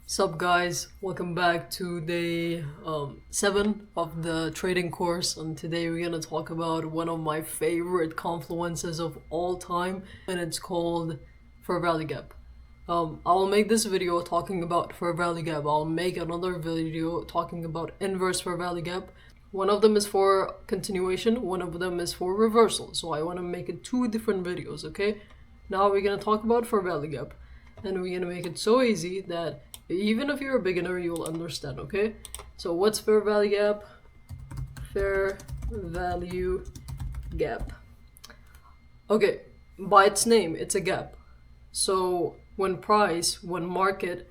Sup guys, welcome back to day 7 of the trading course, and today we're gonna talk about one of my favorite confluences of all time, and it's called fair value gap. I'll make this video talking about fair value gap. I'll make another video talking about inverse fair value gap. One of them is for continuation, one of them is for reversal, so I want to make it two different videos, okay? Now we're gonna talk about fair value gap, and we're gonna make it so easy that even if you're a beginner, you'll understand, okay? So what's fair value gap? Fair value gap. Okay, by its name, it's a gap. So when market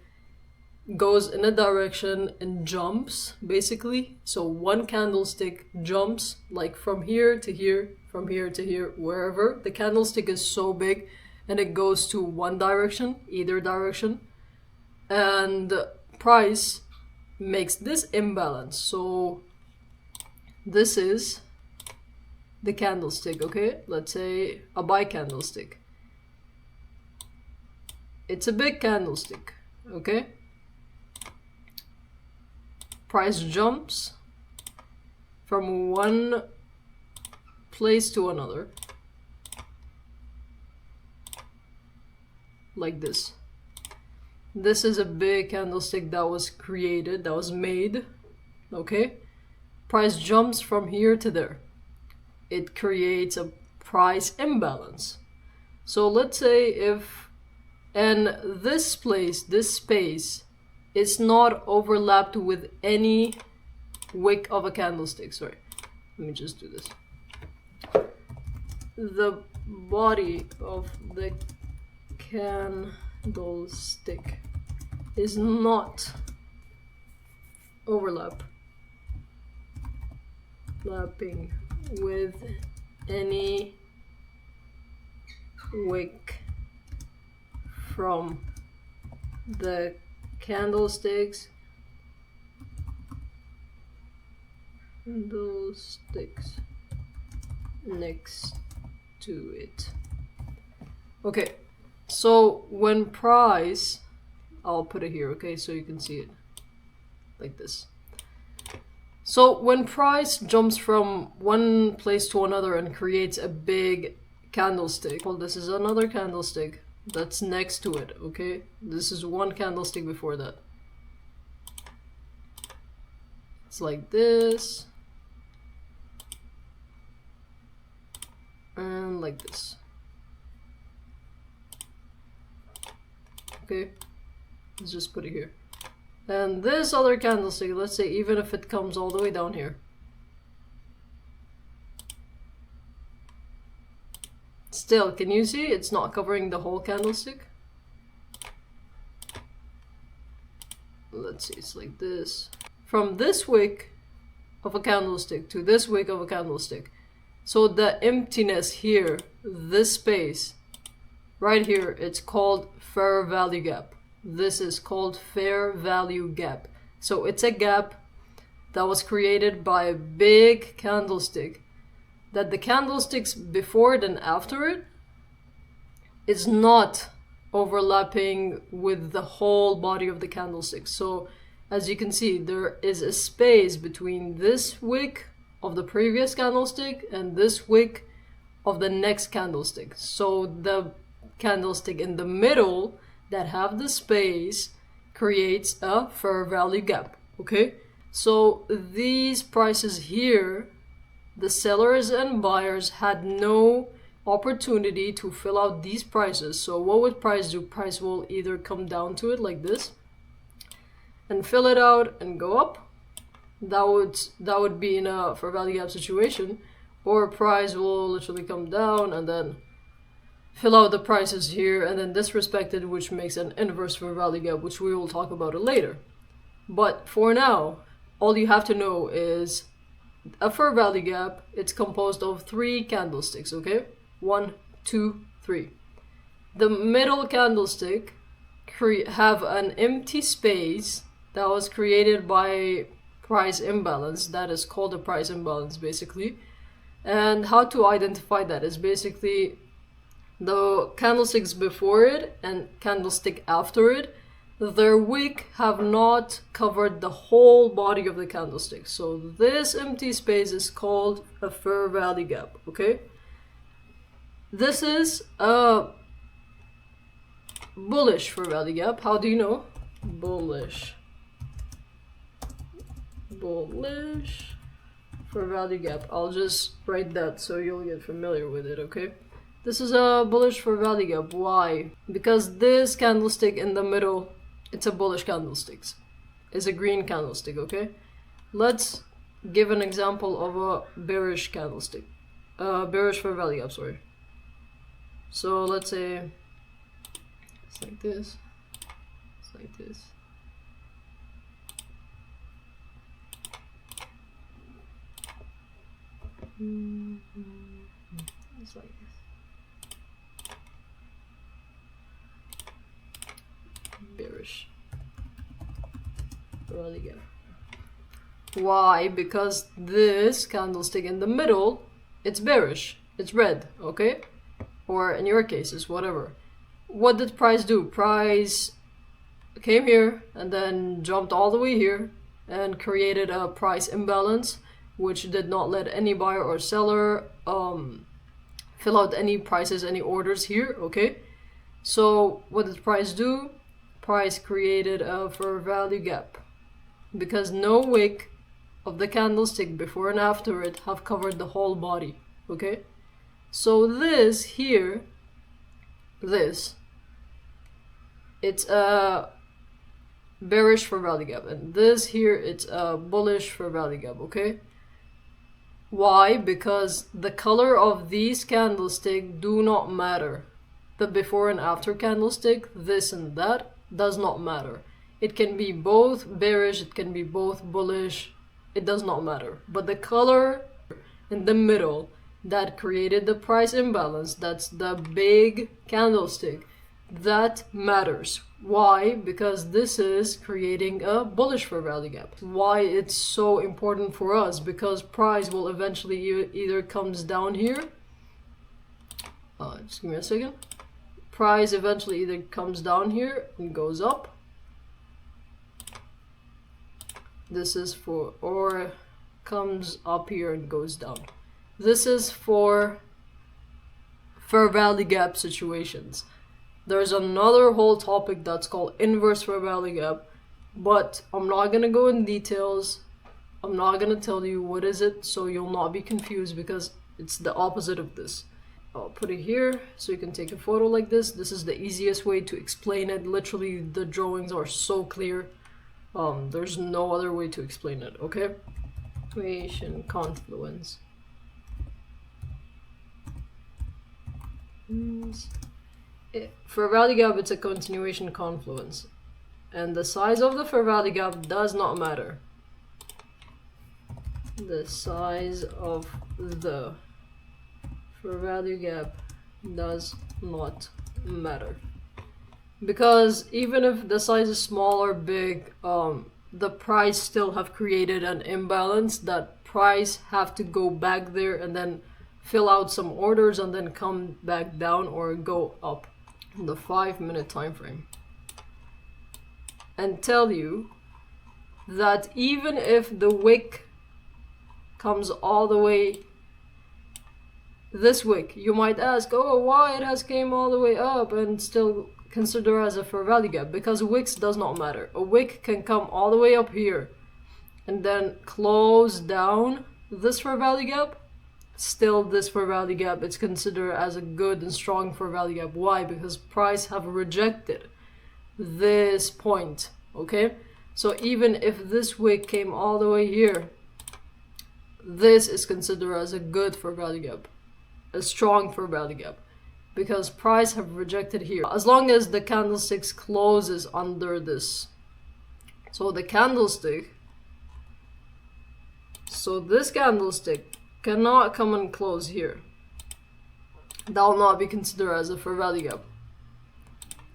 goes in a direction and jumps, basically, so one candlestick jumps like from here to here, from here to here, wherever. The candlestick is so big and it goes to one direction, either direction. And price makes this imbalance. So this is the candlestick, okay? Let's say a buy candlestick. It's a big candlestick, okay? Price jumps from one place to another, like this. This is a big candlestick that was created, that was made, okay? Price jumps from here to there. It creates a price imbalance. So let's say and this place, this space, is not overlapped with any wick of a candlestick. Sorry, let me just do this. The body of the candlestick is not overlapping with any wick from the candlesticks next to it. Okay, so when price, I'll put it here, okay, so you can see it like this. So when price jumps from one place to another and creates a big candlestick, well, this is another candlestick that's next to it, okay? This is one candlestick before that. It's like this. And like this. Okay? Let's just put it here. And this other candlestick, let's say even if it comes all the way down here. Still, can you see it's not covering the whole candlestick? Let's see, it's like this. From this wick of a candlestick to this wick of a candlestick. So the emptiness here, this space, right here, it's called fair value gap. This is called fair value gap. So it's a gap that was created by a big candlestick, that the candlesticks before it and after it is not overlapping with the whole body of the candlestick. So as you can see, there is a space between this wick of the previous candlestick and this wick of the next candlestick. So the candlestick in the middle that have the space creates a fair value gap, okay? So these prices here, the sellers and buyers had no opportunity to fill out these prices. So what would price do? Price will either come down to it like this and fill it out and go up. That would be in a fair value gap situation, or price will literally come down and then fill out the prices here and then disrespected, which makes an inverse fair value gap, which we will talk about it later. But for now, all you have to know is a fair value gap, it's composed of 3 candlesticks, okay? 1, 2, 3. The middle candlestick have an empty space that was created by price imbalance. That is called a price imbalance, basically. And how to identify that is basically the candlesticks before it and candlestick after it their wick have not covered the whole body of the candlestick. So this empty space is called a fair value gap, okay? This is a bullish fair value gap. How do you know? Bullish fair value gap. I'll just write that so you'll get familiar with it, okay? This is a bullish fair value gap. Why? Because this candlestick in the middle, it's a bullish candlestick. It's a green candlestick, okay? Let's give an example of a bearish candlestick. Bearish fair value gap, sorry. So let's say it's like this. It's like this. It's like this. Bearish fair value gap. Why? Because this candlestick in the middle, it's bearish. It's red, okay? Or in your cases, whatever. What did price do? Price came here and then jumped all the way here and created a price imbalance, which did not let any buyer or seller fill out any prices, any orders here, okay? So what did price do? Price created a fair value gap because no wick of the candlestick before and after it have covered the whole body, okay? So this here, it's a bearish fair value gap, and this here, it's a bullish fair value gap, okay? Why? Because the color of these candlesticks do not matter. The before and after candlestick, this and that, does not matter. It can be both bearish, it can be both bullish, it does not matter. But the color in the middle that created the price imbalance, that's the big candlestick, that matters. Why? Because this is creating a bullish fair value gap. Why it's so important for us? Because price will eventually either comes down here. Just give me a second. Price eventually either comes down here and goes up. This is for, or comes up here and goes down. This is for fair value gap situations. There's another whole topic that's called inverse fair value gap, but I'm not gonna go in details. I'm not gonna tell you what is it, so you'll not be confused because it's the opposite of this. I'll put it here so you can take a photo like this. This is the easiest way to explain it. Literally, the drawings are so clear. There's no other way to explain it, okay? Continuation confluence. Fair value gap, it's a continuation confluence. And the size of the fair value gap does not matter. The size of the fair value gap does not matter. Because even if the size is small or big, the price still have created an imbalance. That price have to go back there and then fill out some orders and then come back down or go up in the 5-minute time frame. And tell you that even if the wick comes all the way this wick, you might ask, oh, why it has came all the way up and still consider as a fair value gap? Because wicks does not matter. A wick can come all the way up here and then close down this fair value gap. Still, this fair value gap, it's considered as a good and strong fair value gap. Why? Because price have rejected this point, okay? So even if this wick came all the way here, this is considered as a good fair value gap, a strong fair value gap, because price have rejected here. As long as the candlesticks closes under this. So the candlestick, so this candlestick cannot come and close here. That will not be considered as a fair value gap.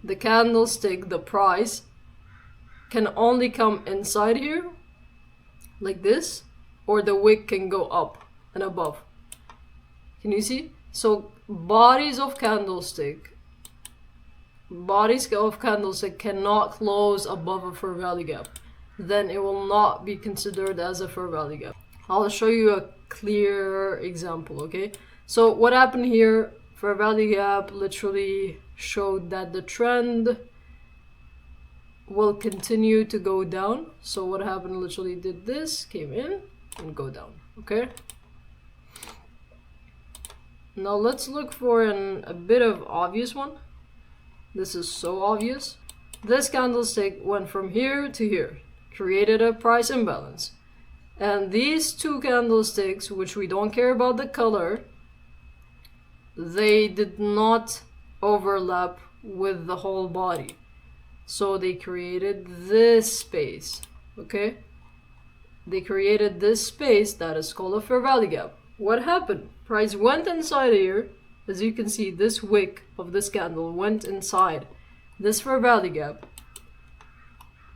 The candlestick, the price, can only come inside here, like this, or the wick can go up and above. Can you see? So bodies of candlestick bodies of candlestick cannot close above a fair value gap, then it will not be considered as a fair value gap. I'll show you a clear example, okay? So what happened here, fair value gap literally showed that the trend will continue to go down. So what happened, literally did this, came in and go down, okay? Now let's look for a bit of obvious one. This is so obvious. This candlestick went from here to here, created a price imbalance. And these two candlesticks, which we don't care about the color, they did not overlap with the whole body. So they created this space, okay? They created this space that is called a fair value gap. What happened? Price went inside here. As you can see, this wick of this candle went inside this fair value gap,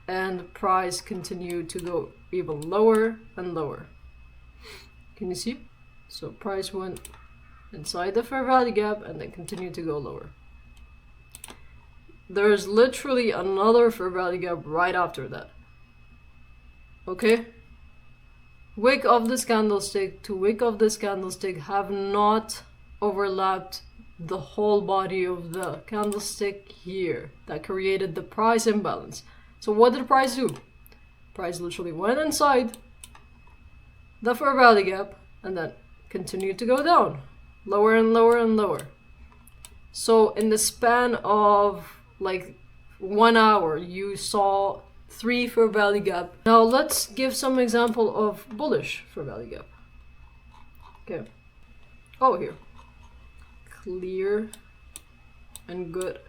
and price continued to go even lower and lower. Can you see? So price went inside the fair value gap and then continued to go lower. There's literally another fair value gap right after that. Okay? Wick of this candlestick to wick of this candlestick have not overlapped the whole body of the candlestick here that created the price imbalance. So what did price do? Price literally went inside the fair value gap and then continued to go down, lower and lower and lower. So in the span of like 1 hour, you saw 3 fair value gap. Now let's give some example of bullish fair value gap. Okay. Oh, here. Clear and good.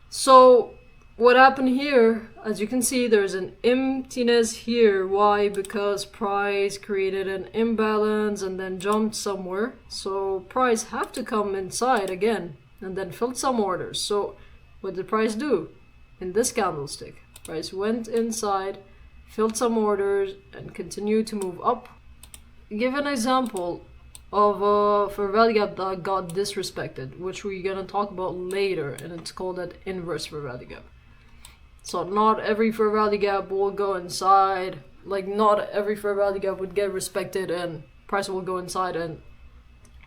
So what happened here, as you can see, there's an emptiness here. Why? Because price created an imbalance and then jumped somewhere. So price have to come inside again and then filled some orders. So what did price do? In this candlestick, price went inside, filled some orders, and continued to move up. Give an example of a fair value gap that got disrespected, which we're gonna talk about later, and it's called an inverse fair value gap. So not every fair value gap will go inside, like not every fair value gap would get respected and price will go inside and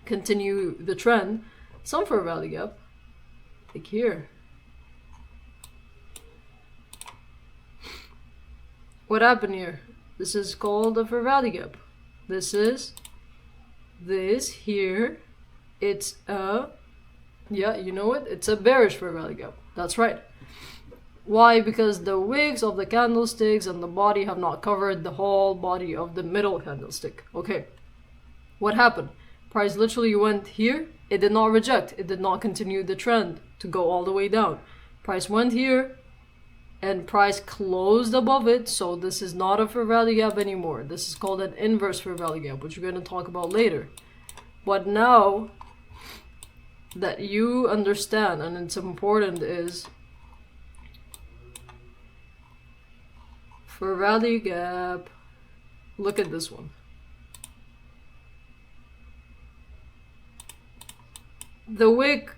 continue the trend. Some fair value gap, like here. What happened here? This is called a fair value gap. This is this here. It's a, yeah, you know it, it's a bearish fair value gap. That's right. Why? Because the wicks of the candlesticks and the body have not covered the whole body of the middle candlestick. Okay. What happened? Price literally went here. It did not reject. It did not continue the trend to go all the way down. Price went here and price closed above it. So this is not a fair value gap anymore. This is called an inverse fair value gap, which we're going to talk about later. But now that you understand, and it's important, is fair value gap. Look at this one. The wick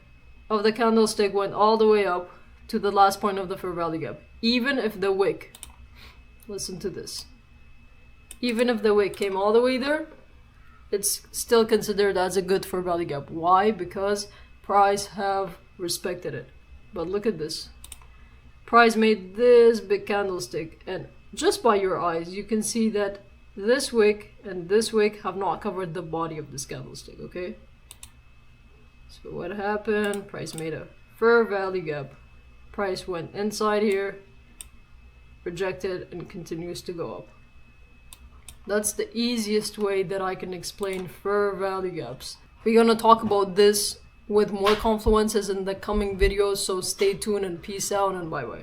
of the candlestick went all the way up to the last point of the fair value gap. Even if the wick, listen to this, even if the wick came all the way there, it's still considered as a good fair value gap. Why? Because price have respected it. But look at this. Price made this big candlestick, and just by your eyes you can see that this wick and this wick have not covered the body of this candlestick, okay? So what happened? Price made a fair value gap. Price went inside here, rejected, and continues to go up. That's the easiest way that I can explain fair value gaps. We're gonna talk about this with more confluences in the coming videos, so stay tuned and peace out and bye bye.